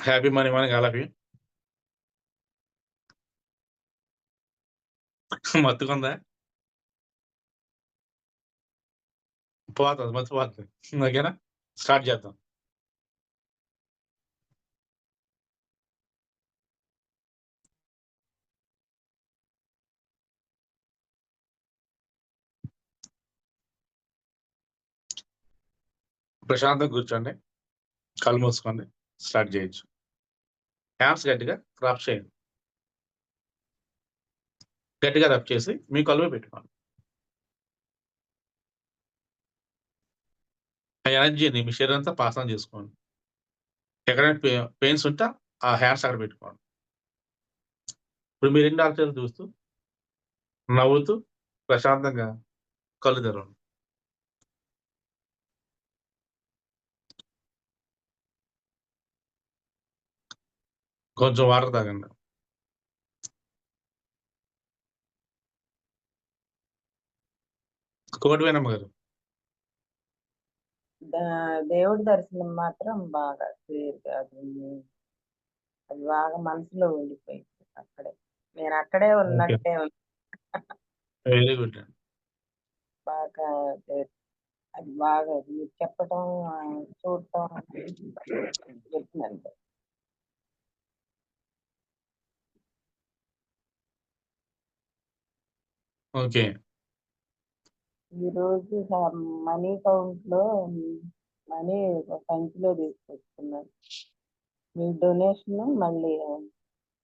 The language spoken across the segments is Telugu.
Happy morning all of you. మత్తుకుందా? పోతది. మత్తు పోతది. ఓకేనా? స్టార్ట్ చేద్దాం. ప్రశాంతంగా కూర్చోండి. కళ్ళు మూసుకోండి. స్టార్ట్ చేయొచ్చు. హ్యాండ్స్ గట్టిగా రబ్ చేయండి. గట్టిగా రబ్ చేసి మీ కళ్ళు మీద పెట్టుకోండి. ఆ ఎనర్జీని మీ శరీరం అంతా పాస్ ఆన్ చేసుకోండి. ఎక్కడైనా పెయిన్స్ ఉంటే ఆ హ్యాండ్స్ అక్కడ పెట్టుకోండి. ఇప్పుడు మీ 2 ఆర్చర్లు చూస్తూ, నవ్వుతూ, ప్రశాంతంగా కళ్ళు తెరవండి. కొంచెం వాటర్ తాగండి. కోటివేనమ్మ గారు. దేవుడి దర్శనం మాత్రం బాగా క్లియర్‌గా అది బాగా మనసులో ఉండిపోయింది అక్కడే. నేను అక్కడే ఓకే. ఉన్నట్టే ఉంది. వెరీ గుడ్ అండి. బాగా అది బాగా మీరు చెప్పటం, చూడటం చెప్తున్నాను. ఓకే. ఈరోజు మనీ కౌంట్‌లో మనీ సంచిలో తీసుకొచ్చుకున్నాను. మీ డొనేషన్ మళ్ళీ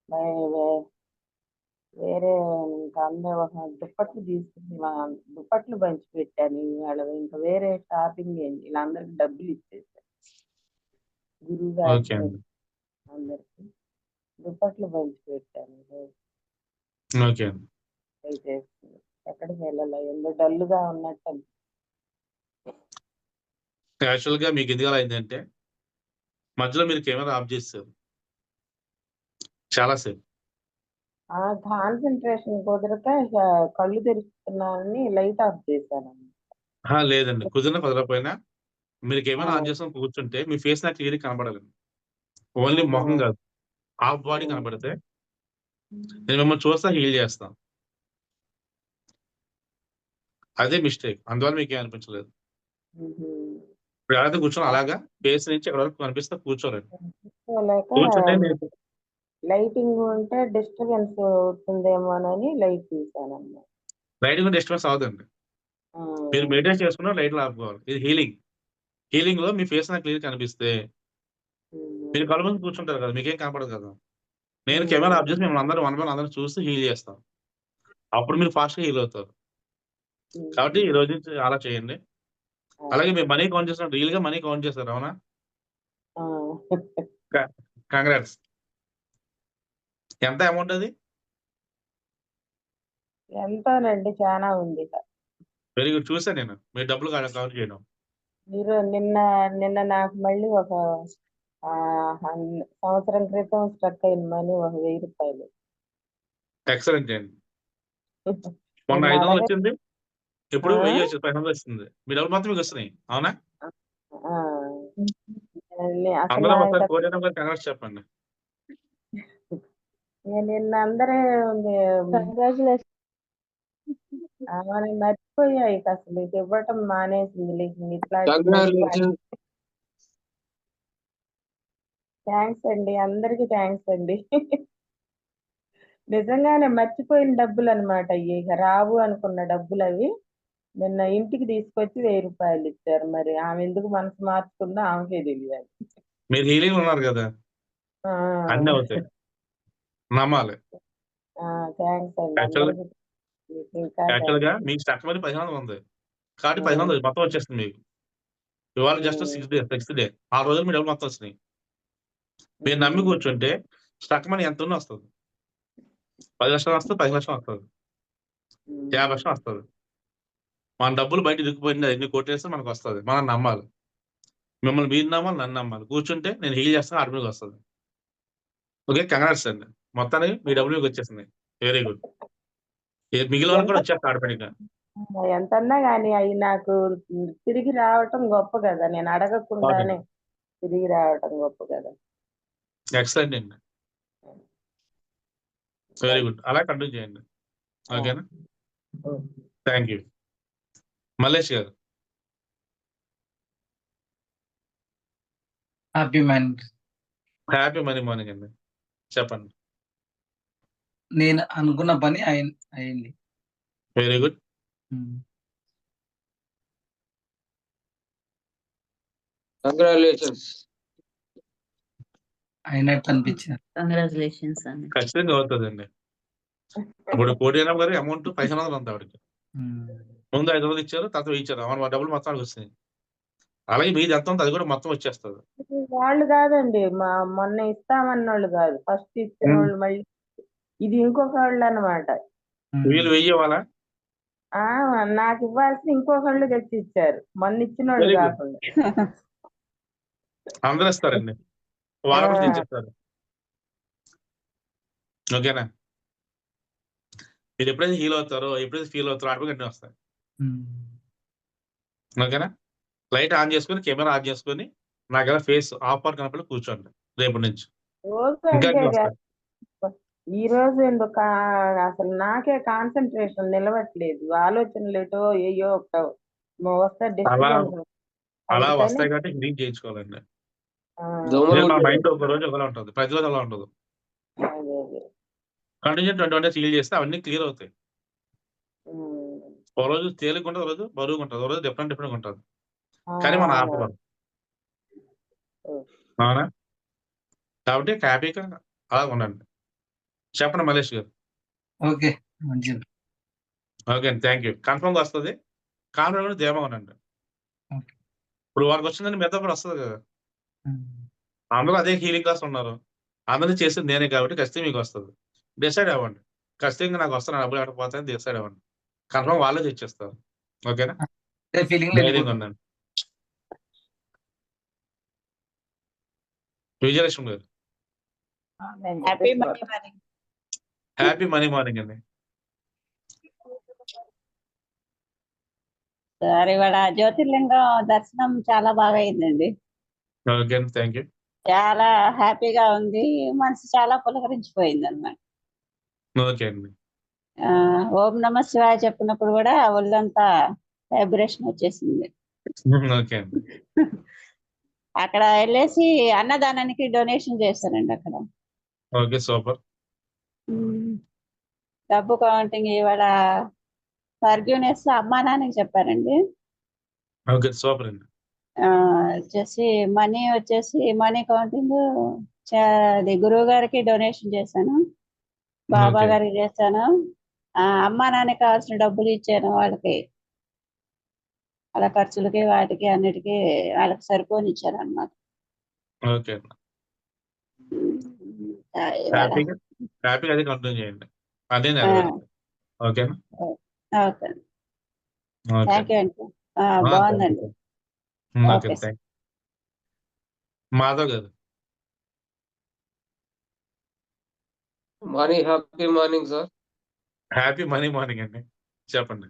వే వే వేరే ఇంకా ఒక దుప్పట్లు దుప్పట్లు పంచిపెట్టాను ఇవాళ. ఇంకా వేరే షాపింగ్ ఏంటి వీళ్ళందరికి డబ్బులు ఇచ్చేసాను. గురువు ఓకే గారికి అండి. అందరికి దుప్పట్లు పంచిపెట్టాను ఈరోజు. ఓకే అండి. దయచేసి ఎక్కడికి వెళ్ళాలి, ఎందుకు డల్గా ఉన్నట్టు యాక్చువల్‌గా మీకు ఎందుకు అలా అయిందంటే, మధ్యలో మీరు కెమెరా ఆఫ్ చేసేసారు. చాలా సేపు. ఆ కాన్సంట్రేషన్ కుదరక కళ్ళు తెరుస్తున్నానని లైట్ ఆఫ్ చేశాను. అహా! లేదండి. కుదిరినా కుదరకపోయినా మీరు ఆ, కెమెరా ఆన్ చేసుకొని కూర్చుంటే మీ ఫేస్ నాకు క్లియర్‌గా కనపడాలండి. ఓన్లీ ఆహా. మొహం కాదు. హాఫ్ బాడీ కనపడితే నేను మిమ్మల్ని చూస్తా హీల్ చేస్తాను. అదే మిస్టేక్. అందువల్ల మీకేం అనిపించలేదు. మ్మ్. ఇప్పుడు ఎవరైతే కూర్చొని అలాగా ఫేస్ నుంచి ఎక్కడి వరకు కనిపిస్తే కూర్చోలేండి. కూర్చోలేక కూర్చుంటే నేను లైటింగ్ ఉంటే డిస్టర్బెన్స్ అవుతుందేమోనని లైట్ తీసానమ్మా. లైట్ కూడా డిస్టర్బెన్స్ అవ్వదండి. మీరు మెయింటైన్ చేసుకున్న లైట్లు ఆపుకోవాలి. ఇది హీలింగ్. హీలింగ్‌లో మీ ఫేస్ నాకు క్లియర్‌గా కనిపిస్తే మీరు కళ్ళు మూసుకొని కూర్చుంటారు కదా! మీకేం కనపడదు కదా! నేను కెమెరా ఆఫ్ చేసి మిమ్మల్ని అందరూ వన్ బై వన్ అందరిని చూసి హీల్ చేస్తాను. అప్పుడు మీరు ఫాస్ట్‌గా హీల్ అవుతారు. కాబట్టి ఈ రోజు నుంచి అలా చేయండి. అలాగే మీరు మనీ కౌంట్ చేసినప్పుడు రియల్‌గా మనీ కౌంట్ చేసారు. అవునా? క కంగ్రాట్స్. ఎంత అమౌంట్ అది? ఎంతోనండి, చాలా ఉంది. Very good. చూసాను నేను. మీ డబ్బులు కౌంట్ చేయడం. మీరు నిన్న నాకు మళ్ళీ ఒక సంవత్సరం క్రితం స్ట్రక్ అయిన మనీ ఒక ₹1000. ఎక్సలెంట్ అండి. మొన్న నిన్న 500 అడగ వచ్చింది. ఇప్పుడు ఆ? 1000 వచ్చింది. 500 వచ్చింది. మీ డబ్బులు మొత్తం మీకొస్తున్నాయి. అవునా? ఆ. అసలు అందరూ నాకు ఒకసారి కోటేశ్వరరావు గారికి కంగ్రాట్స్ చెప్పండి. నేను నిన్న అందరూ కంగ్రాచులేషన్. మర్చిపోయా, ఇక అసలు ఇక ఇవ్వటం మానేసింది. ఇట్లా థ్యాంక్స్ అండి, అందరికి థ్యాంక్స్ అండి. నిజంగానే మర్చిపోయిన డబ్బులు అనమాట. ఇక రావు అనుకున్న డబ్బులు అవి నిన్న ఇంటికి తీసుకొచ్చి ₹1000 ఇచ్చారు. మరి ఆమె ఎందుకు మనసు మార్చుకుందో ఆమెకే తెలియాలి. మీరు హీలింగ్‌లో ఉన్నారు గదా! అన్నీ అవుతాయి. నమ్మాలి. థ్యాంక్స్ అండి యాక్చువల్ అందరికి. ఇంకా యాక్చువల్‌గా మీకు స్టక్ మనీ 1500 ఉంది. కాబట్టి 1500 మొత్తం వచ్చేస్తుంది మీకు. ఇవాళ జస్ట్ సిక్స్త్ డే. 6 రోజులు మీ డబ్బులు మొత్తం వచ్చినాయి. మీరు నమ్మి కూర్చుంటే స్టక్ మనీ ఎంత ఉన్నా వస్తది. 10,00,000 వస్తది, 10,00,000 వస్తది. 50,00,000 వస్తది. మన డబ్బులు బయట ఇరుక్కుపోయింది ఎన్ని కొట్టేస్తే మనకొస్తది. మనం నమ్మాలి. మిమ్మల్ని మీరు నమ్మాలి, నన్ను నమ్మాలి. కూర్చుంటే నేను హీల్ చేస్తాను ఆటోమేటిక్‌గా వస్తది. ఓకే. కంగ్రాట్స్ అండి. మొత్తానికి మీ డబ్బులు మీకొచ్చేసినాయి. Very good. మిగిలిన వాళ్ళకి ఎంత కూడా వచ్చేస్తాయి ఆటోమేటిక్‌గా. ఎంతన్నా గానీ అవి నాకు తిరిగి రావటం గొప్ప కదా. నేను అవునండి. అడగకుండానే తిరిగి రావటం గొప్ప కదా. ఎక్సలెంట్ అండి. Very good. అలా కంటిన్యూ చేయండి. ఓకేనా? Thank you. Mallesh garu. Happy mind. Happy money morning అండి. చెప్పండి. నేను అనుకున్న పని అయింది. Very good. కంగ్రాచులేషన్స్. అయినట్టు అనిపించింది. కంగ్రాచులేషన్స్ అండి. ఖచ్చితంగా అవుతుందండి. ఇప్పుడు కోటి అయినా గారి అమౌంట్ 1500 ఉంది ఆవిడకి. ముందు 500 ఇచ్చారు, తర్వాత 1000 ఇచ్చారు. మన డబ్బులు మొత్తం ఆవిడకి వస్తాయి. అలాగే మీది ఎంత ఉందో అది కూడా మొత్తం వచ్చేస్తుంది. వాళ్ళు కాదండి, మొన్న ఇస్తామన్నోళ్ళు కాదు, ఫస్ట్ ఇచ్చిన వాళ్ళు మళ్ళీ ఇది ఇంకొక వాళ్ళు అన్నమాట. వీళ్ళు 1000 ఇవ్వాలా? నాకు ఇవ్వాల్సిన ఇంకొకళ్ళు తెచ్చి ఇచ్చారు, మొన్న ఇచ్చిన వాళ్ళు Very good. కాకుండా. అందరూ ఇస్తారండి. వాళ్ళు కూడా తెచ్చిస్తారు. ఓకేనా? మీరు ఎప్పుడైతే హీల్ అవుతారో, ఎప్పుడైతే ఫీల్ అవుతారో ఆటోమేటిక్గా అన్నీ వస్తాయి. ఓకేనా? లైట్ ఆన్ చేసుకొని, కెమెరా ఆన్ చేసుకొని, నాకెలా ఫేస్ ఆఫ్ పర్ కనపడి కూర్చోండి రేపటి నుంచి. రోజు ఇంకా అంతే అన్నీ వస్తాయి. ఈ రోజు ఎందుకు అసలు నాకే కాన్సన్ట్రేషన్ నిలవట్లేదు, ఆలోచనలు ఏటో ఏయో వస్తే డిస్టర్బెన్స్. అలా వస్తాయి కాబట్టి క్లీన్ చేయించుకోవాలండి. దోమలు మా మైండ్ ఒక రోజు ఒకలా ఉంటుంది, ప్రతిరోజు అలా ఉండదు. కంటిన్యూ 20 days హీల్ చేస్తే అవన్నీ క్లియర్ అవుతాయి. ఒక రోజు తేలిక ఉంటుంది, ఒక రోజు బరువుగా ఉంటుంది, ఒక రోజు డిఫరెంట్ ఉంటుంది. కానీ మనం ఆపడం. అవునా? కాబట్టి హ్యాపీగా అలా ఉండండి. చెప్పండి మల్లేష్ గారు. ఓకే, మంచిది. ఓకే అండి, థ్యాంక్ యూ. కన్ఫర్మ్గా వస్తుంది. కాన్ఫిడెంట్ కూడా ధీమాగా ఉండండి. ఓకే. ఇప్పుడు వాళ్ళకి వచ్చిందని మిగతా కూడా వస్తుంది కదా. అందరూ అదే హీలింగ్ క్లాస్ ఉన్నారు. అందరూ చేసింది నేనే కాబట్టి ఖచ్చితంగా మీకు వస్తుంది. డిసైడ్ అవ్వండి. ఖచ్చితంగా నాకు వస్తాను, డబ్బులు ఆడకపోతాయని డిసైడ్ అవ్వండి. కన్ఫర్మ్ వాళ్ళే తెచ్చేస్తారు. ఓకేనా? ధైర్యంగా ఉండండి. విజయలక్ష్మి గారు. Happy money morning. Happy money morning అండి. సార్ ఇవాళ జ్యోతిర్లింగం దర్శనం చాలా బాగా అయిందండి. ఓకే అండి, థ్యాంక్ యూ. చాలా హ్యాపీగా ఉంది, మనసు చాలా పులకరించిపోయింది అన్నమాట. ఓకే అండి. ఓం నమ శివాయ చెప్పినప్పుడు కూడా ఒళ్ళంతా వైబ్రేషన్ వచ్చేసింది. ఓకే అండి. అక్కడ వెళ్ళేసి అన్నదానానికి డొనేషన్ చేశారండి అక్కడ. Okay, super. డబ్బు కౌంటింగ్ ఇవాళ ఫర్గ్యూనెస్ అమ్మా నాన్నకి చెప్పారండి. ఓకే, సూపర్ అండి. వచ్చేసి మనీ కౌంటింగ్ అది గురువు గారికి డొనేషన్ చేశాను, బాబా Okay. గారికి చేశాను, అమ్మా నాన్నకి కావాల్సిన డబ్బులు ఇచ్చాను వాళ్ళకి. అలా ఖర్చులకి వాటికి అన్నిటికీ వాళ్ళకి సరిపోని ఇచ్చారు అన్నమాట. ఓకే అండి. హ్యాపీగా అదే కంటిన్యూ చేయండి. అదే నెరవేరుతుంది. ఓకేనా? ఓకే, థ్యాంక్ యూ అండి. బాగుందండి. ఓకే, థ్యాంక్ మాధవ్ గారు. Happy morning sir. Happy money morning అండి. చెప్పండి.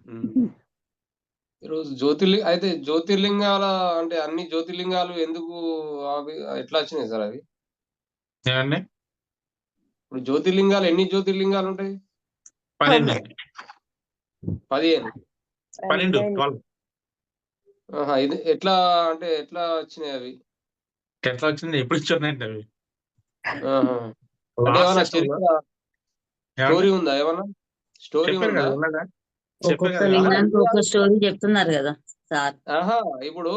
ఈరోజు జ్యోతిర్లింగాల అంటే అన్ని జ్యోతిర్లింగాలు ఎందుకు అవి ఎట్లా వచ్చినాయి సార్ అవి? ఏమండి? ఇప్పుడు జ్యోతిర్లింగాలు ఎన్ని జ్యోతిర్లింగాలు ఉంటాయి? 12 అండి. 15. 12. ఇది ఎట్లా అంటే ఎట్లా వచ్చినాయి అవి? ఎట్లా వచ్చింది? ఎప్పుడు ఇచ్చారండి అవి? అంటే ఏమన్నా చరిత్ర స్టోరీ ఉందా? ఏమన్నా స్టోరీ ఉందా? ఒక్కొక్క లింగానికి ఒక్కొక్క స్టోరీ చెప్తున్నారు కదా సార్. ఇప్పుడు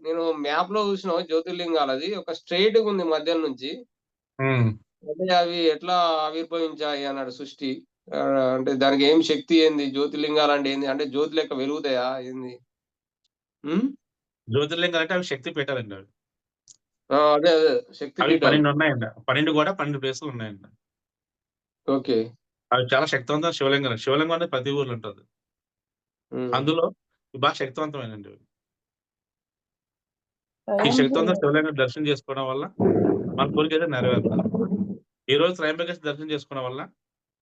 నేను మ్యాప్ లో చూసిన జ్యోతిర్లింగాలది ఒక స్ట్రైట్ ఉంది మధ్య నుంచి. అంటే అవి ఎట్లా ఆవిర్భవించాయి అన్నాడు సృష్టి. అంటే దానికి ఏం శక్తి ఏంది? జ్యోతిర్లింగాలు అంటే ఏంది? అంటే జ్యోతి లెక్క వెలుగుతాయా ఏంది? జ్యోతిర్లింగాలు అంటే అవి శక్తి పీఠాలండి. అవి అదే శక్తి అవి పీఠాలు 12 ఉన్నాయండి. 12 కూడా 12 ప్లేసులు ఉన్నాయండి. ఓకే. అవి చాలా శక్తివంతమైన శివలింగం. శివలింగం అనేది ప్రతి ఊర్లో ఉంటుంది. అందులో బాగా శక్తివంతమైనండి. ఈ శక్తివంతమైన శివలింగం దర్శనం చేసుకోవడం వల్ల మన కోరిక అయితే నెరవేరుతుంది. ఈ రోజు త్రయంబకేశ్వర దర్శనం చేసుకోవడం వల్ల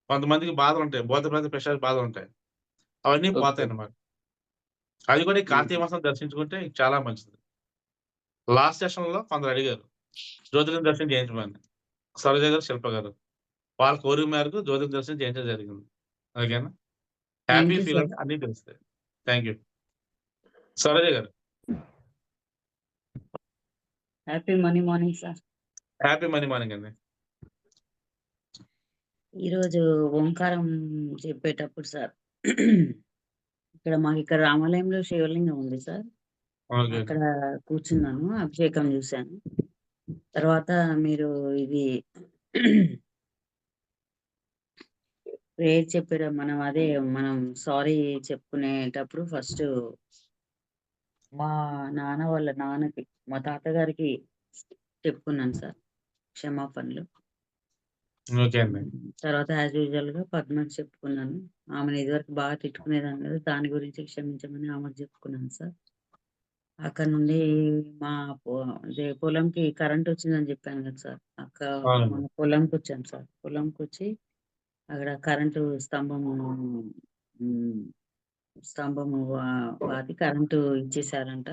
కొంతమందికి బాధలు ఉంటాయి, బోధ ప్రసాద బాధలు ఉంటాయి, అవన్నీ పోతాయి అన్నమాట. అది కూడా ఈ కార్తీక మాసం దర్శించుకుంటే చాలా మంచిది. లాస్ట్ సెషన్ లో కొందరు అడిగారు జ్యోతిర్లింగ దర్శనం చేయించమని. సరోజ గారు, శిల్ప గారు. వాళ్ళ కోరిక మేరకు జ్యోతిర్లింగ దర్శనం చేయించడం జరిగింది. ఓకేనా? Happy you, feel sir. అంటే అన్ని తెలుస్తాయి. Thank you. సరోజ గారు. Happy Money Morning, sir. Happy money morning అండి. ఈరోజు ఓంకారం చెప్పేటప్పుడు సార్ ఇక్కడ మాకు ఇక్కడ రామాలయంలో శివలింగం ఉంది సార్. ఓకే. అక్కడ కూర్చున్నాను, అభిషేకం చూశాను. తర్వాత మీరు ఇది ప్రేయర్ చెప్పారు. మనం సారీ చెప్పుకునేటప్పుడు ఫస్ట్ మా నాన్న వాళ్ళ నాన్నకి, మా తాతగారికి చెప్పుకున్నాను సార్ క్షమాపణలు. ఓకే అండి. తర్వాత యాజ్ యూజువల్ గా పద్మకి చెప్పుకున్నాను. ఆమెను ఇదివరకు బాగా తిట్టుకునేదాన్ని కదా, దాని గురించి క్షమించమని ఆమెకు చెప్పుకున్నాను సార్. అక్కడ నుండి మా పొలంకి కరెంట్ వచ్చిందని చెప్పాను కదా సార్. అవునండి. మన పొలంకి వచ్చాం సార్. పొలంకి వచ్చి అక్కడ కరెంటు స్తంభము వాటి కరెంటు ఇచ్చేసారంట.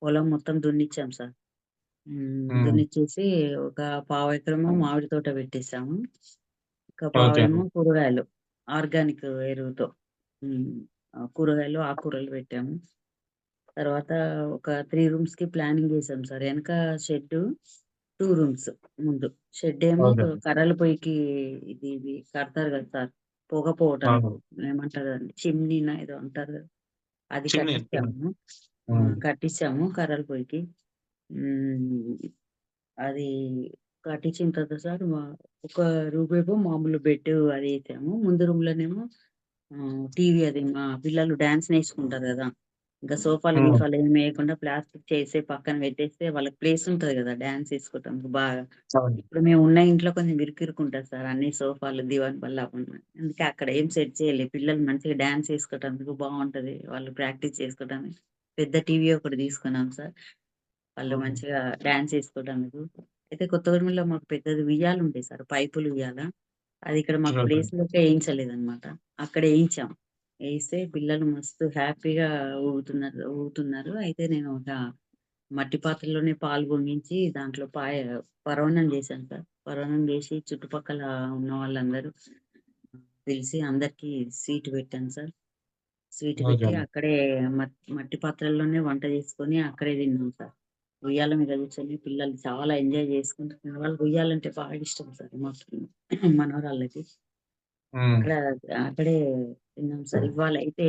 పొలం మొత్తం దున్నిచ్చాం సార్. దున్నిచ్చేసి ఒక 1/2 ఎకరము మామిడి తోట పెట్టేసాము. ఒక 1/2 ఓకే. ఏమో కూరగాయలు ఆర్గానిక్ ఎరువుతో కూరగాయలు, ఆకుకూరలు పెట్టాము. తర్వాత ఒక 3 రూమ్స్ కి ప్లానింగ్ చేసాం సార్. వెనక షెడ్ 2 రూమ్స్, ముందు షెడ్ ఏమో ఓకే. కర్రల పొయ్యికి ఇది కడతారు కదా సార్, పొగ పోవటానికి అవును. ఏమంటారు అండి, చిమ్నీనా ఏదో అంటారు కదా, అది చిమ్నీ. కట్టించాము కర్రల పొయ్యికి. అది కట్టించిన తర్వాత సార్ ఒక రూమ్ ఏమో మామూలు బెడ్ అది వేసాము. ముందు రూమ్ లోనేమో టీవీ, అది మా పిల్లలు డాన్స్ నేర్చుకుంటారు కదా, ఇంకా సోఫాలు గీఫాలు ఏమి వేయకుండా ప్లాస్టిక్ చేసి పక్కన పెట్టేస్తే వాళ్ళకి ప్లేస్ ఉంటది కదా డాన్స్ వేసుకోవటానికి బాగా. అవును. ఇప్పుడు మేము ఉన్న ఇంట్లో కొంచెం ఇరుకుంటారు సార్, అన్ని సోఫాలు దివాన్ వల్ల. అందుకే అక్కడ ఏం సెట్ చేయలేదు. పిల్లలు మంచిగా డాన్స్ వేసుకోవటానికి బాగుంటది, వాళ్ళు ప్రాక్టీస్ చేసుకోవడానికి పెద్ద టీవీ ఒకటి తీసుకున్నాం సార్, వాళ్ళు మంచిగా డాన్స్ వేసుకోవడానికి. అయితే కొత్తగూడెంలో మాకు పెద్దది ఉయ్యాలు ఉంటాయి సార్, పైపులు ఉయ్యాల. అది ఇక్కడ మాకు ఓకే. ప్లేస్ లోకి వేయించలేదు అనమాట, అక్కడ వేయించాం. వేస్తే పిల్లలు మస్తు హ్యాపీగా ఊగుతున్నారు. అయితే నేను ఒక మట్టి పాత్రలోనే పాలు పొంగించి దాంట్లో పరవన్నం చేశాను సార్. పరవన్నం చేసి చుట్టుపక్కల ఉన్న వాళ్ళందరూ పిలిచి అందరికి స్వీట్ పెట్టాను సార్. స్వీట్ ఓకే పెట్టి అండి. అక్కడే మట్టి పాత్రల్లోనే వంట చేసుకొని అక్కడే తిన్నాం సార్. ఉయ్యాల మీద కూర్చొని పిల్లలు చాలా ఎంజాయ్ చేసుకుంటున్నారు. వాళ్ళకి ఉయ్యాలంటే బాగా ఇష్టం సార్ మా మనవరాళ్ళకి. అక్కడే తిన్నాం సార్. ఇవాళ అయితే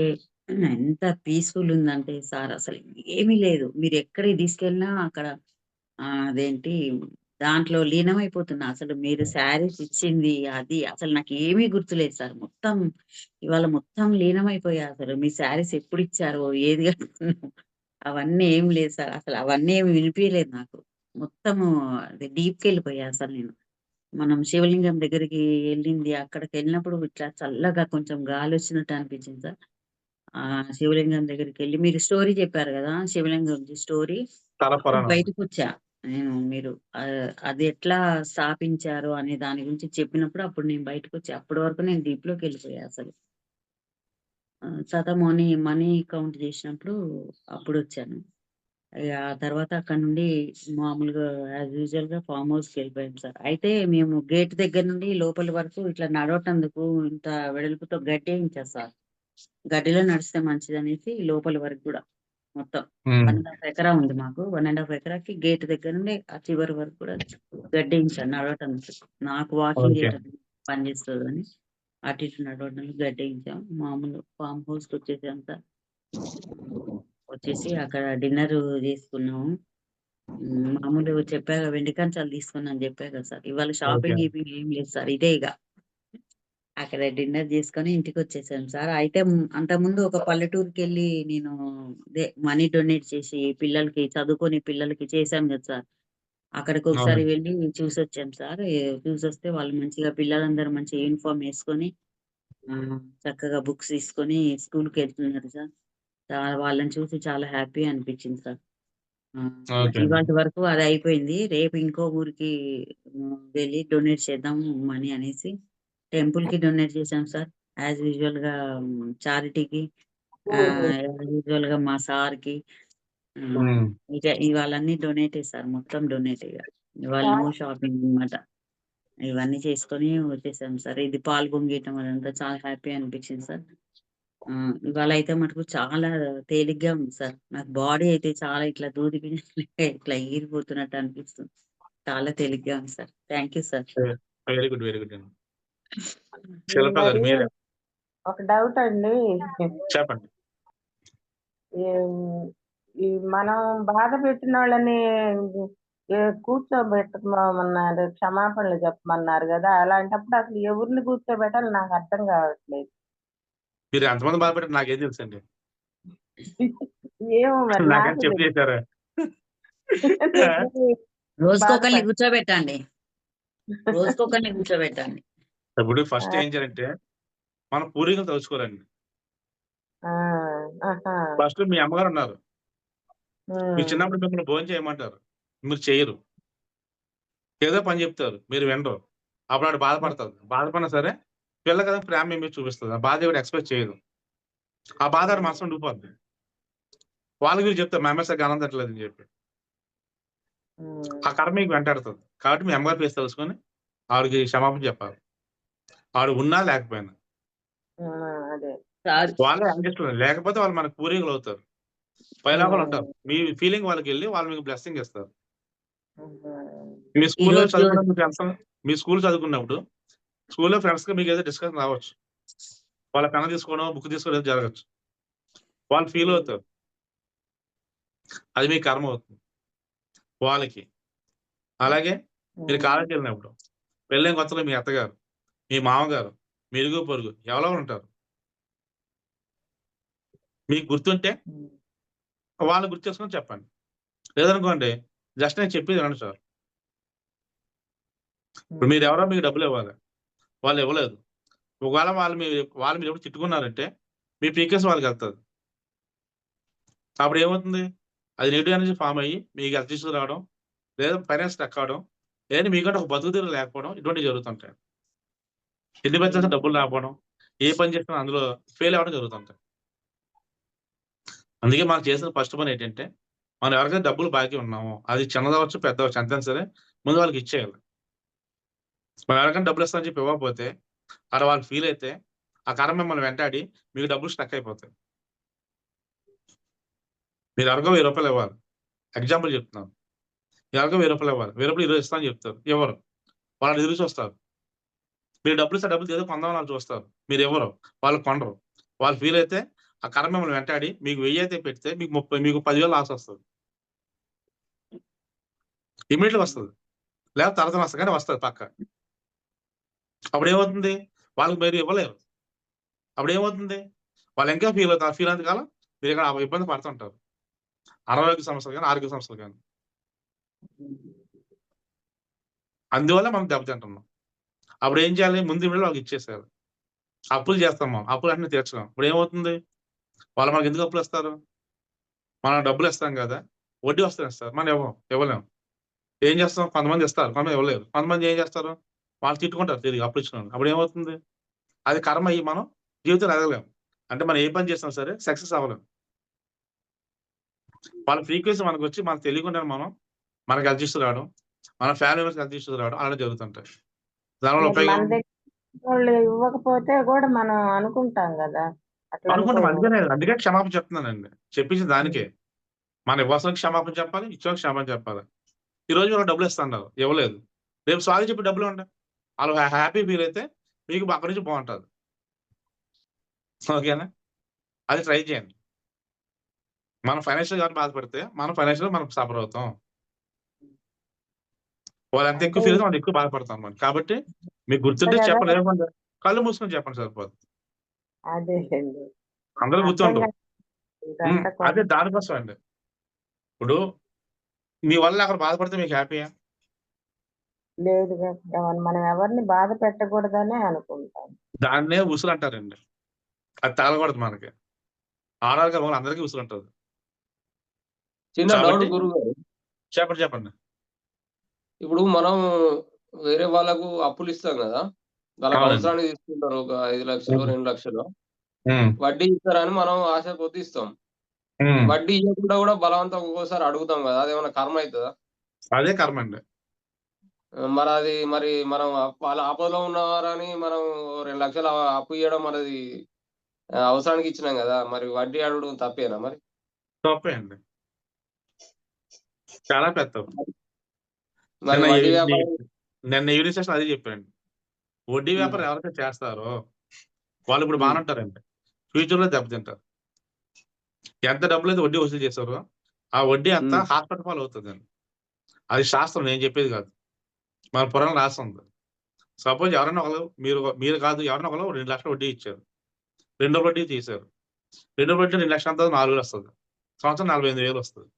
ఎంత పీస్ఫుల్ ఉందంటే సార్, అసలు ఏమీ లేదు. మీరు ఎక్కడికి తీసుకెళ్ళినా అక్కడ అదేంటి దాంట్లో లీనమైపోతున్నా. అసలు మీరు శారీస్ ఇచ్చింది అది అసలు నాకు ఏమీ గుర్తులేదు సార్. ఇవాళ మొత్తం లీనమైపోయా. అసలు మీ శారీస్ ఎప్పుడు ఇచ్చారో, ఏది కట్టుకున్నారో అవన్నీ ఏం లేదు సార్. అసలు అవన్నీ ఏమి వినిపించలేదు నాకు. మొత్తము డీప్కి వెళ్ళిపోయా అసలు నేను. మనం శివలింగం దగ్గరికి వెళ్ళింది, అక్కడికి వెళ్ళినప్పుడు ఇట్లా చల్లగా కొంచెం గాలి వచ్చినట్టు అనిపించింది సార్. శివలింగం దగ్గరికి వెళ్ళి మీరు స్టోరీ చెప్పారు కదా, శివలింగం స్టోరీ బయటకు వచ్చా నేను. మీరు అది ఎట్లా స్థాపించారు అనే దాని గురించి చెప్పినప్పుడు అప్పుడు నేను బయటకు వచ్చా. అప్పటి వరకు నేను డీప్ లోకి వెళ్ళిపోయా అసలు. మనీ కౌంట్ చేసినప్పుడు అప్పుడు వచ్చాను. ఆ తర్వాత అక్కడ నుండి మామూలుగా యాజ్ యూజువల్ గా ఫామ్ హౌస్ కి వెళ్ళిపోయాం సార్. అయితే మేము గేట్ దగ్గర నుండి లోపల వరకు ఇట్లా నడవటందుకు ఇంత వెడల్పుతో గడ్డి వేయించారు సార్. గడ్డిలో నడిస్తే మంచిది అనేసి లోపల వరకు కూడా మొత్తం 1.5 ఎకరా ఉంది మాకు. 1.5 ఎకరాకి గేట్ దగ్గర నుండి ఆ చివరి వరకు కూడా గడ్డి వేయించారు నడవటానికి. నాకు వాకింగ్ ఓకే. చేయడం పనిచేస్తుంది అని అటు ఇటు నడవడానికి గడ్డి వేయించాం. మామూలు ఫామ్ హౌస్ కి వచ్చేసి అక్కడ డిన్నర్ చేసుకున్నాము. మామూలు చెప్పాక వెండి కంచాలు తీసుకున్నాను చెప్పా కదా సార్. ఇవాళ ఓకే. షాపింగ్ ఏం లేదు సార్, ఇదే ఇక. అక్కడ డిన్నర్ చేసుకొని ఇంటికి వచ్చేసాను సార్. అయితే అంతకుముందు ఒక పల్లెటూరుకి వెళ్ళి నేను మనీ డొనేట్ చేసి పిల్లలకి, చదువుకునే పిల్లలకి చేశాను కదా సార్. అక్కడికి ఒకసారి అవునండి. వెళ్ళి చూసొచ్చాం సార్. చూసొస్తే వాళ్ళు మంచిగా పిల్లలందరూ మంచిగా యూనిఫామ్ వేసుకొని చక్కగా బుక్స్ తీసుకొని స్కూల్కి వెళ్తున్నారు సార్. వాళ్ళని చూసి చాలా హ్యాపీ అనిపించింది సార్. ఓకే అండి. ఇవాటి వరకు అది అయిపోయింది. రేపు ఇంకో ఊరికి వెళ్ళి డొనేట్ చేద్దాం మనీ అనేసి టెంపుల్ కి డొనేట్ చేశాం సార్. యాజ్ యూజువల్ గా చారిటీకి, యాజ్ యూజువల్ గా మా సార్ కి. ఇక ఇవాళన్నీ డొనేట్ సార్, మొత్తం డొనేట్. ఇక ఇవాళ నో షాపింగ్ అనమాట. ఇవన్నీ చేసుకొని వచ్చేసాం సార్. ఇది పాలు పొంగియటం అదంతా చాలా హ్యాపీ అనిపించింది సార్. ఇవాళ అయితే మటుకు చాలా తేలిగ్గా ఉంది సార్. నాకు బాడీ అయితే చాలా ఇట్లా దూది పింజ ఇట్లా ఈరిపోతున్నట్టు అనిపిస్తుంది. చాలా తేలిగ్గా ఉంది sir. Thank you sir. Very good అండి. శిల్ప గారు మరి మీరే ఒక డౌట్ అండి. చెప్పండి. ఈ మనం బాధ పెట్టిన వాళ్ళని కూర్చోబెట్టమన్నారు, క్షమాపణలు చెప్పమన్నారు కదా, అలాంటప్పుడు అసలు ఎవరిని కూర్చోబెట్టాలి నాకు అర్థం కావట్లేదు. మీరు ఎంతమంది బాధపెట్టారు నాకేం తెలుసండి. ఏమో మరి నాకేం నాకు చెప్పు చేశారా? రోజుకొకరిని కూర్చోబెట్టండి. రోజుకొకరిని కూర్చోబెట్టండి. ఇప్పుడు ఫస్ట్ ఏం చేయాలంటే మనం పూర్వీకులు తలుచుకోరండి. ఫస్ట్ మీ అమ్మగారు ఉన్నారు, మీరు చిన్నప్పుడు మిమ్మల్ని భోజనం చేయమంటారు, మీరు చేయరు, ఏదో పని చెప్తారు, మీరు వినరు. అప్పుడు ఆడు బాధపడతారు. బాధపడినా సరే పిల్ల కదా ప్రేమ మీద చూపిస్తుంది. ఆ బాధ ఎవరు ఎక్స్పెక్ట్ చేయదు. ఆ బాధ ఆడు మనసు ఉండిపోద్ది. వాళ్ళకి మీరు చెప్తారు మా అమ్మాయి సరిగ్గా ఆనందం అని చెప్పి. ఆ కర్మ మీకు వెంటాడుతుంది. కాబట్టి మీ అమ్మగారి ఫేస్ తెలుసుకొని ఆవిడకి క్షమాపణ చెప్పాలి, ఆవిడ ఉన్నా లేకపోయినా. వాళ్ళే అందిస్తున్నారు, లేకపోతే వాళ్ళు మనకు పూర్వీకులు అవుతారు, పైలాభాలు ఉంటారు. మీ ఫీలింగ్ వాళ్ళకి వెళ్ళి వాళ్ళు మీకు బ్లెస్సింగ్ ఇస్తారు. మీ స్కూల్లో మీ స్కూల్ చదువుకున్నప్పుడు స్కూల్లో ఫ్రెండ్స్ గా మీకు ఏదో డిస్కషన్ రావచ్చు, వాళ్ళ పెన్ తీసుకోవడం బుక్ తీసుకోవడం జరగచ్చు, వాళ్ళు ఫీల్ అవుతారు, అది మీ కర్మ అవుతుంది వాళ్ళకి. అలాగే మీరు కాలేజీకి వెళ్ళినప్పుడు పెళ్ళైన కొత్తలో మీ అత్తగారు, మీ మామగారు, మీ ఇరుగు పొరుగు ఎవరో ఉంటారు, మీకు గుర్తుంటే వాళ్ళు గుర్తు చేసుకొని చెప్పండి. లేదనుకోండి జస్ట్ నేను చెప్పేది వినండి సార్. ఇప్పుడు మీరు ఎవరో మీకు డబ్బులు ఇవ్వాలి, వాళ్ళు ఇవ్వలేదు, ఒకవేళ వాళ్ళు మీరు ఎప్పుడు తిట్టుకున్నారంటే మీ పీకేస్ వాళ్ళకి వెళ్తుంది. అప్పుడు ఏమవుతుంది, అది నెగిటివ్ ఎనర్జీ ఫామ్ అయ్యి మీకు హెల్త్ ఇష్యూస్ రావడం, లేదా ఫైనాన్స్ స్టక్ అవడం, లేదా మీకంటే ఒక బతుకు తీరు లేకపోవడం, ఇటువంటివి జరుగుతుంటాయి. ఎన్ని పని చేస్తే డబ్బులు రాకపోవడం, ఏ పని చేసినా అందులో ఫెయిల్ అవ్వడం జరుగుతుంటాయి. అందుకే మనం చేసిన ఫస్ట్ పని ఏంటంటే మనం ఎవరికైతే డబ్బులు బాకీ ఉన్నామో, అది చిన్నదవచ్చు పెద్దవచ్చు ఎంతైనా సరే ముందు వాళ్ళకి ఇచ్చేయాలి. మనం ఎవరికైనా డబ్బులు ఇస్తామని చెప్పి ఇవ్వకపోతే అక్కడ వాళ్ళు ఫీల్ అయితే ఆ కర్మ మిమ్మల్ని వెంటాడి మీకు డబ్బులు స్టక్ అయిపోతాయి. మీరు ఎవరికో 1000 రూపాయలు ఇవ్వాలి, ఎగ్జాంపుల్ చెప్తున్నాను. ఎవరికో 1000 రూపాయలు ఇవ్వాలి, 1000 రూపాయలు ఈరోజు ఇస్తామని చెప్తారు, ఎవరు వాళ్ళు ఎదురు చూస్తారు. మీరు డబ్బులు ఇస్తే డబ్బులు ఏదో కొందామని వాళ్ళు చూస్తారు, మీరు ఎవరు వాళ్ళు కొనరు. వాళ్ళు ఫీల్ అయితే ఆ కర్మ మిమ్మల్ని వెంటాడి మీకు 1000 అయితే పెడితే మీకు 30 మీకు 10,000 లాస్ వస్తుంది. ఇమీడియట్గా వస్తుంది, లేదా తర్వాత వస్తుంది, కానీ వస్తుంది పక్క. అప్పుడు ఏమవుతుంది, వాళ్ళకి మీరు ఇవ్వలేరు. అప్పుడు ఏమవుతుంది, వాళ్ళు ఇంకా ఫీల్ అవుతారు. ఫీల్ అయిన కాలం మీరు ఇక్కడ ఇబ్బంది పడుతుంటారు, అనారోగ్య సమస్యలు కానీ ఆరోగ్య సమస్యలు కానీ. అందువల్ల మనం దెబ్బతింటున్నాం. అప్పుడు ఏం చేయాలి, ముందు ఇమీడియట్ వాళ్ళకి ఇచ్చేసేయాలి. అప్పులు చేస్తాం, మనం అప్పులు అన్నీ తీర్చడం. ఇప్పుడు ఏమవుతుంది, వాళ్ళు మనకి ఎందుకు అప్పులు ఇస్తారు, మనం డబ్బులు ఇస్తాం కదా, వడ్డీ వస్తుంది ఇస్తారు, మనం ఇవ్వలేము. ఏం చేస్తాం, కొంతమంది ఇస్తారు, కొంతమంది ఇవ్వలేరు. కొంతమంది ఏం చేస్తారు, వాళ్ళు తిట్టుకుంటారు తిరిగి అప్పులు ఇచ్చిన. అప్పుడు ఏమవుతుంది, అది కర్మ అయ్యి మనం జీవితం ఎదగలేము. అంటే మనం ఏ పని చేసినా సరే సక్సెస్ అవ్వలేము. వాళ్ళ ఫ్రీక్వెన్సీ మనకు వచ్చి మనకు తెలియకుండా మనకి హెల్త్ ఇష్యూస్ రావడం, మన ఫ్యామిలీ మెంబర్స్ హెల్త్ ఇష్యూస్ రావడం అలా జరుగుతుంటాయి. దానివల్ల మన ఉపయోగం దగ్గర వాళ్ళు ఇవ్వకపోతే కూడా మనం అనుకుంటాం కదా, అట్లా అనుకుంటాం. అనుకోకూడదు. అందుకే క్షమాపణ చెప్తున్నానండి, చెప్పించి దానికే మన ఇవ్వాల్సిన క్షమాపణ చెప్పాలి, ఇచ్చిన క్షమాపణ చెప్పాలి. ఈ రోజు వాళ్ళు డబ్బులు ఇస్తున్నారు, ఇవ్వలేదు, రేపు సారీ చెప్పి డబ్బులు ఉంటాయి, వాళ్ళు హ్యాపీ ఫీల్ అయితే మీకు అక్కడి నుంచి బాగుంటుంది. ఓకేనా, అది ట్రై చేయండి. మనం ఫైనాన్షియల్ గా బాధపడితే మనం ఫైనాన్షియల్ మనం సఫర్ అవుతాం. వాళ్ళు ఎంత ఎక్కువ ఫీల్ అయితే మనం ఎక్కువ బాధపడతాం మనం. కాబట్టి మీకు గుర్తుంటే చెప్పండి, లేకుండా కళ్ళు మూసుకొని చెప్పండి సరిపోదు. అదే అందరూ గుర్తుండవు. అదే దానికోసం అండి. ఇప్పుడు మీ వల్ల అక్కడ బాధపడితే మీకు హ్యాపీయా? లేదు మనం ఎవరిని బాధ పెట్టకూడదనే అనుకుంటాం. దాన్నే ఉసులు అంటారండి, అది తగలకూడదు మనకి. ఆరోగ్య అందరికీ ఉసులు ఉంటుంది. చిన్న డౌట్ గురువు గారు, చెప్పండి. ఇప్పుడు మనం వేరే వాళ్ళకు అప్పులు ఇస్తాం కదా, వాళ్ళకి అవసరానికి తీసుకుంటారు, ఒక 5 లక్షలు 2 లక్షలు వడ్డీ ఇస్తారని మనం ఆశ కొద్ది ఇస్తాం. వడ్డీ ఇవ్వకుండా కూడా బలవంతం ఒక్కోసారి అడుగుతాం కదా, అదేమన్నా కర్మ అవుతుందా? అదే కర్మ అండి. మరి అది మరి మనం వాళ్ళ ఆపదలో ఉన్నవారని మనం 2 లక్షలు అప్పు ఇవ్వడం మనది అవసరానికి ఇచ్చినాం కదా, మరి వడ్డీ అడగడం తప్పేనా మరి? తప్పే అండి, చాలా పెద్ద తప్పు. మరి నిన్న వడ్డీ ఈ- వ్యాపారం నిన్న ఈవినింగ్ సెషన్ అదే చెప్పానండి. వడ్డీ వ్యాపారం ఎవరైతే చేస్తారో వాళ్ళు ఇప్పుడు బాగానే ఉంటారండి, ఫ్యూచర్ లో దెబ్బతింటారు. ఎంత డబ్బులు అయితే వడ్డీ వసూలు చేస్తారో ఆ వడ్డీ అంతా హాస్పిటల్ పాలు అవుతుందండి. అది శాస్త్రం, నేను చెప్పేది కాదు, మన పురాణం రాస్తుంది. సపోజ్ ఎవరైనా ఒకరు మీరు కాదు, ఎవరైనా ఒకరు 2 లక్షలు వడ్డీ ఇచ్చారు, రెండో వడ్డీ తీశారు. రెండో వడ్డీ 2 లక్షల అంతా 4,000 వస్తుంది, సంవత్సరం 45,000 వస్తుంది.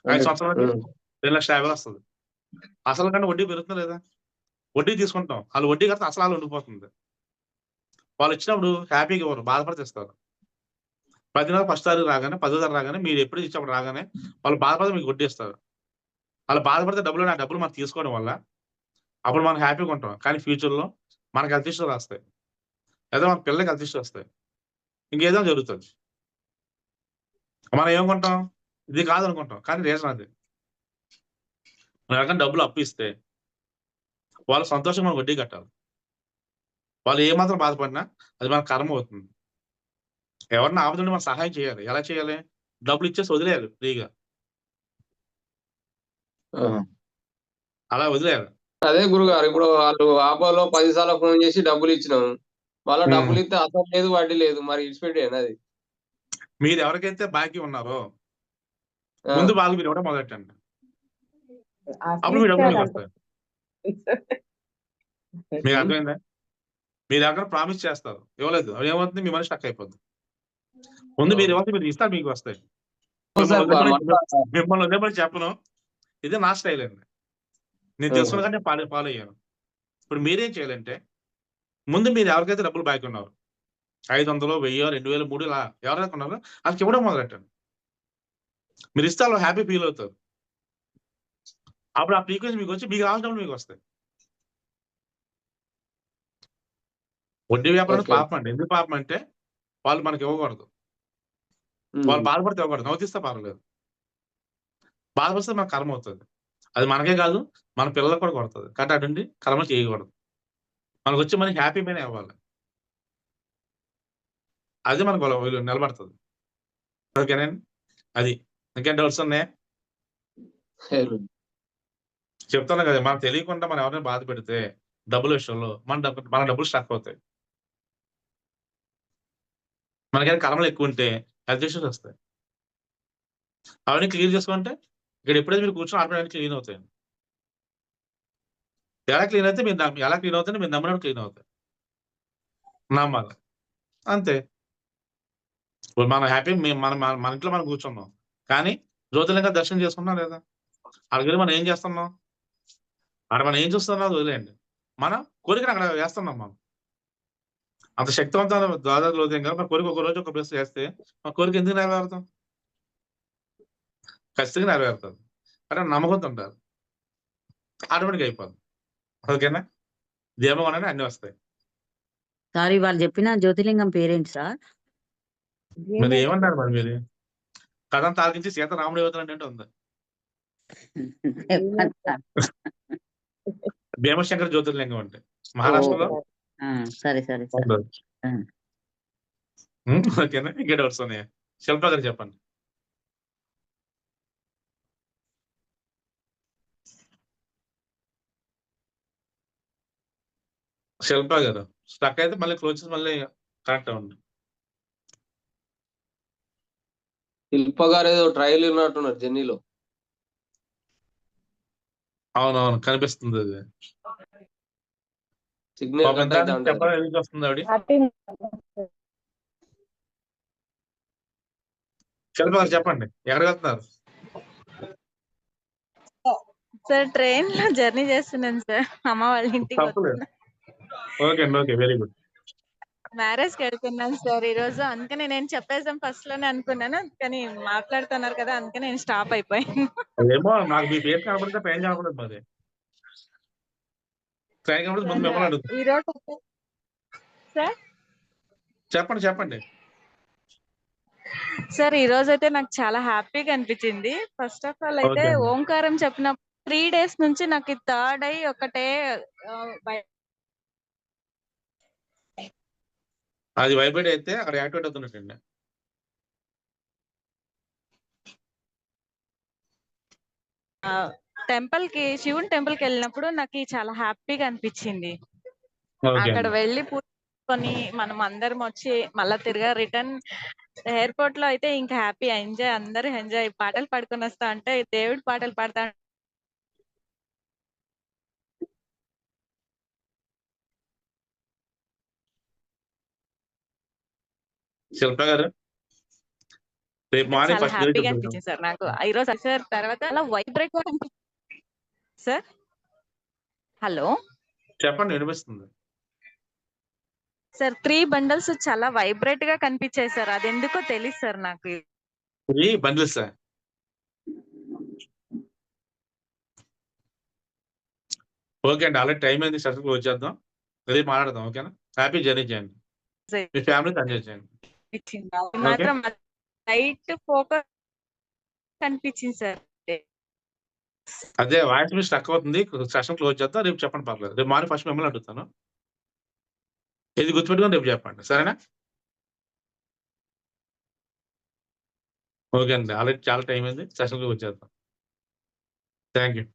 5 సంవత్సరాలు 2,50,000 వస్తుంది. అసలు కన్నా వడ్డీ పెరుగుతుందా లేదా? వడ్డీ తీసుకుంటాం, వాళ్ళు వడ్డీ కడితే అసలు వాళ్ళు ఉండిపోతుంది. వాళ్ళు ఇచ్చినప్పుడు హ్యాపీగా ఇవ్వరు, బాధపడితే ఇస్తారు. 10 నెలలు ఫస్ట్ తారీఖు రాగానే 10వ తారీఖు రాగానే మీరు ఎప్పుడు ఇచ్చినప్పుడు రాగానే వాళ్ళు బాధపడితే మీకు వడ్డీ ఇస్తారు. వాళ్ళు బాధపడితే ఆ డబ్బులు మనం తీసుకోవడం వల్ల అప్పుడు మనం హ్యాపీగా ఉంటాం. కానీ ఫ్యూచర్లో మనకి హెల్త్ ఇష్యూస్ వస్తాయి, లేదా మన పిల్లలకి హెల్త్ ఇష్యూస్ వస్తాయి, ఇంకేదో జరుగుతుంది. మనం ఏమనుకుంటాం, ఇది కాదనుకుంటాం, కానీ రీజన్ అది. మన రకం డబ్బులు అప్పు ఇస్తే వాళ్ళు సంతోషంగా మనం వడ్డీ కట్టాలి. వాళ్ళు ఏమాత్రం బాధపడినా అది మన కర్మ అవుతుంది. ఎవరన్నా ఆపదండి మనం సహాయం చేయాలి. ఎలా చేయాలి? డబ్బులు ఇచ్చేసి వదిలేయాలి ఫ్రీగా, అలా వదిలేయాలి. అదే గురుగారు, ఇప్పుడు వాళ్ళు ఆపదలో 10 సార్లు ఫోన్ చేసి డబ్బులు ఇచ్చినాం, వాళ్ళ డబ్బులు ఇస్తే అసలు లేదు వడ్డీ లేదు, మరి ఇడిచిపెట్టేయండి అది. మీరు ఎవరికైతే బాకీ ఉన్నారో ముందు వాళ్ళు మీరు ఇవ్వడం మొదలెట్టండి, అప్పుడు మీ డబ్బులు మీకు వస్తాయి. మీకు అర్థమైందా? మీరు ఎవరైనా ప్రామిస్ చేస్తారు, ఇవ్వలేదు, అది ఏమవుతుంది, మీ మనిషి స్టక్ అయిపోద్ది. ముందు మీరు ఇవ్వాలి, మీరు ఇస్తారు, మీకు వస్తాయి. మిమ్మల్ని వదిలేమని చెప్పను, ఇదే నా స్టైల్ అండి. నేను తెలుసుకున్న కానీ ఫాలో అయ్యాను. ఇప్పుడు మీరేం చేయాలంటే, ముందు మీరు ఎవరికైతే డబ్బులు బాకీ ఉన్నారు, 500, 1000, 2000, 3000 ఇలా ఎవరైతే ఉన్నారో వాళ్ళకి ఇవ్వడం మొదలెట్టండి. మీరు ఇస్తే వాళ్ళు హ్యాపీ ఫీల్ అవుతారు. అప్పుడు ఆ ఫ్రీక్వెన్సీ మీకు వచ్చి మీకు రావాల్సిన డబ్బులు మీకు వస్తాయి. వడ్డీ వ్యాపారం పాపం అండి. ఎందుకు పాపం అంటే వాళ్ళు మనకి ఇవ్వకూడదు, వాళ్ళు బాధపడితే ఇవ్వకూడదు, నవ్వుతిస్తే పర్వాలేదు. బాధపడితే మనకు కర్మ అవుతుంది. అది మనకే కాదు, మన పిల్లలకు కూడా కొడుతుంది. కాబట్టి అటువంటి కర్మ చేయకూడదు. మనకు వచ్చి మనకి హ్యాపీ పైన ఇవ్వాలి, అది మనకు నిలబడుతుంది. ఓకేనండి, అది. ఇంకేం డౌట్స్ ఉన్నాయా? చెప్తాను కదా, మనం తెలియకుండా మనం ఎవరైనా బాధ పెడితే డబ్బుల విషయంలో మన డబ్బులు స్టక్ అవుతాయి. మనకైనా కర్మలు ఎక్కువ ఉంటే హెల్త్ ఇష్యూస్ వస్తాయి. అవన్నీ క్లియర్ చేసుకుంటే ఇక్కడ ఎప్పుడైతే మీరు కూర్చొని ఆటోమేటిక్ క్లీన్ అవుతాయండి. ఎలా క్లీన్ అయితే మీరు ఎలా క్లీన్ అవుతుంది, మీరు నమ్మినప్పుడు క్లీన్ అవుతాయి. నమ్మాలి, అంతే. ఇప్పుడు మనం హ్యాపీ మన ఇంట్లో మనం కూర్చున్నాం, కానీ జ్యోతిర్లింగ దర్శనం చేసుకున్నాం లేదా? అక్కడికి మనం ఏం చేస్తున్నాం, అక్కడ మనం ఏం చూస్తున్నాం అది వదిలేయండి. మన కోరికను అక్కడ వేస్తున్నాం. మనం అంత శక్తివంతమైన దాదాపు జ్యోతిర్లింగం మన కోరిక ఒక రోజు ఒక ప్లేస్ చేస్తే మన కోరిక ఎందుకు నెరవేరుతాం? ఖచ్చితంగా నెరవేరుతుంది. అంటే నమ్మకంతో ఉంటారు, ఆటోమేటిక్ అయిపోతుంది. ఓకేనా? దీపం అనేది అన్ని వస్తాయి. సార్ వాళ్ళు చెప్పిన జ్యోతిర్లింగం పేరేంటి సార్? మరి ఏమన్నారు మరి మీరు? కథం తాగించి సీత రాముడు అవుతారంటే ఉంది. భీమశంకర జ్యోతిర్లింగం అంటే మహారాష్ట్రలో. సరే సరే సార్. ఓకేనా? ఇంకే డౌట్స్ ఉన్నాయా? శిల్ప గారు చెప్పండి. శిల్ప గారు స్టక్ అయితే మళ్ళీ క్లోజ్ చేసి మళ్ళీ కరెక్ట్ అవ్వండి. శిల్ప గారు ఏదో ట్రయల్ ఉన్నట్టున్నారు జర్నీలో. అవునవును, కనిపిస్తుంది అది. సిగ్నల్ కట్ అయితే చెప్పాలి, ఎందుకు వస్తుంది ఆవిడ? శిల్ప గారు చెప్పండి, ఎక్కడికి వెళ్తున్నారు? సార్ ట్రైన్ లో జర్నీ చేస్తున్నాను సార్, అమ్మ వాళ్ళ ఇంటికి తప్పలేదు. ఓకే అండి, ఓకే, వెరీ గుడ్. మ్యారేజ్ కి వెళ్తున్నాను సార్ ఈ రోజు, అందుకని నేను చెప్పేసాం ఫస్ట్ లోనే అనుకున్నాను, కానీ మాట్లాడుతున్నారు కదా అందుకని నేను స్టాప్ అయిపోయాను. ఏమో నాకు మీ పేరు కనపడితే ట్రైన్ కనపడదు. మరి ట్రైన్ కనపడితే ముందు మిమ్మల్ని అడుగుతుంది. ఈ రోజు సార్ చెప్పండి. సార్ ఈ రోజు అయితే నాకు చాలా హ్యాపీగా అనిపించింది. ఫస్ట్ ఆఫ్ ఆల్ అయితే ఓంకారం చెప్పినప్పుడు 3 డేస్ నుంచి నాకు థర్డ్ అయ్యి ఒకటే అది వైబ్రేట్ అయితే అక్కడ యాక్టివేట్ అవుతున్నట్టండి. టెంపుల్ కి శివుని టెంపుల్ కి వెళ్ళినప్పుడు నాకు చాలా హ్యాపీగా అనిపించింది. ఓకే అక్కడ అండి. వెళ్ళి పూజని మనం అందరం వచ్చి మళ్ళా తిరిగా రిటర్న్ ఎయిర్పోర్ట్ లో అయితే ఇంకా హ్యాపీ ఎంజాయ్, అందరూ ఎంజాయ్ పాటలు పాడుకొని వస్తా అంటే దేవుడి పాటలు పాడతా శిల్ప గారు రేపు మార్నింగ్ చాలా ఫస్ట్ హ్యాపీగా అనిపించింది సార్ నాకు. ఈరోజు సార్ తర్వాత అలా వైబ్రేట్ గా సార్. హలో చెప్పండి, వినిపిస్తుంది. సార్ 3 బండల్స్ చాలా వైబ్రేట్ గా కనిపించాయి సార్. అది ఎందుకో తెలియదు సార్ నాకు. ఇది బండిల్స్. ఓకే అండి, ఆల్రెడీ టైం అయింది, సెషన్ క్లోజ్ చేద్దాం. రేపు మాట్లాడదాం. ఓకేనా? హ్యాపీ జర్నీ చేయండి, మీ ఫ్యామిలీతో ఎంజాయ్ చేయండి. అది మాత్రం లైట్ ఫోకస్ కనిపించింది సార్. అదే వాయిస్ మీ స్టక్ అవుతుంది, సెషన్ క్లోజ్ చేద్దాం. రేపు చెప్పండి, పర్లేదు. రేపు మార్నింగ్ ఫస్ట్ మిమ్మల్ని అడుగుతాను, ఇది గుర్తుపెట్టుకొని రేపు చెప్పండి, సరేనా? ఓకే అండి, ఆల్రెడీ చాలా టైం అయింది, సెషన్ క్లోజ్ చేద్దాం. Thank you.